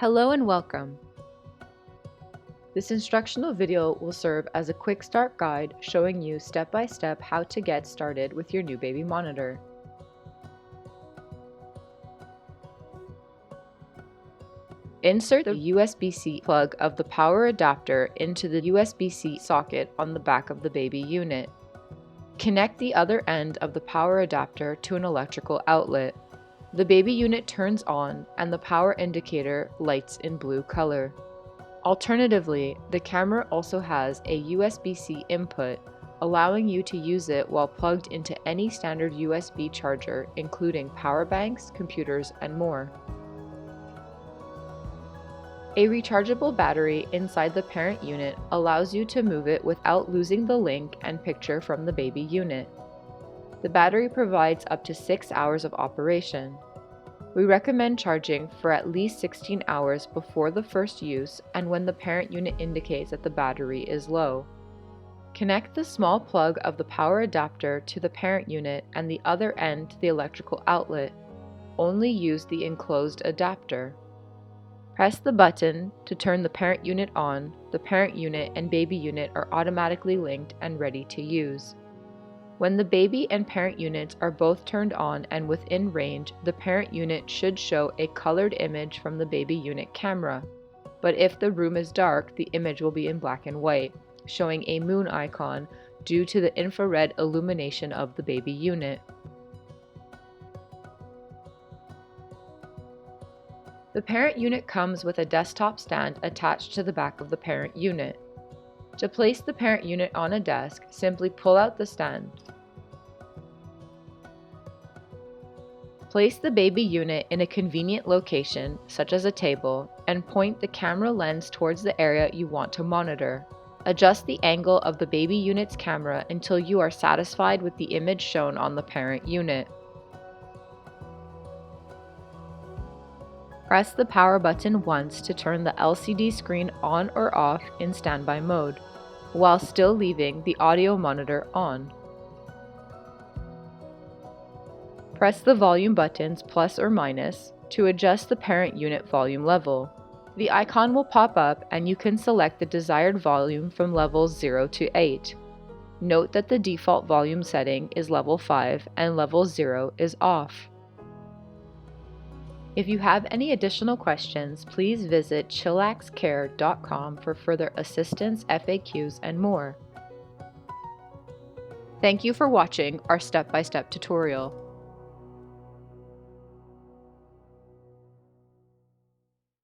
Hello and welcome. This instructional video will serve as a quick start guide showing you step by step how to get started with your new baby monitor. Insert the USB-C plug of the power adapter into the USB-C socket on the back of the baby unit. Connect the other end of the power adapter to an electrical outlet. The baby unit turns on and the power indicator lights in blue color. Alternatively, the camera also has a USB-C input, allowing you to use it while plugged into any standard USB charger, including power banks, computers, and more. A rechargeable battery inside the parent unit allows you to move it without losing the link and picture from the baby unit. The battery provides up to 6 hours of operation. We recommend charging for at least 16 hours before the first use and when the parent unit indicates that the battery is low. Connect the small plug of the power adapter to the parent unit and the other end to the electrical outlet. Only use the enclosed adapter. Press the button to turn the parent unit on. The parent unit and baby unit are automatically linked and ready to use. When the baby and parent units are both turned on and within range, the parent unit should show a colored image from the baby unit camera. But if the room is dark, the image will be in black and white, showing a moon icon due to the infrared illumination of the baby unit. The parent unit comes with a desktop stand attached to the back of the parent unit. To place the parent unit on a desk, simply pull out the stand. Place the baby unit in a convenient location, such as a table, and point the camera lens towards the area you want to monitor. Adjust the angle of the baby unit's camera until you are satisfied with the image shown on the parent unit. Press the power button once to turn the LCD screen on or off in standby mode, while still leaving the audio monitor on. Press the volume buttons plus or minus to adjust the parent unit volume level. The icon will pop up and you can select the desired volume from levels 0 to 8. Note that the default volume setting is level 5 and level 0 is off. If you have any additional questions, please visit chillaxcare.com for further assistance, FAQs, and more. Thank you for watching our step-by-step tutorial.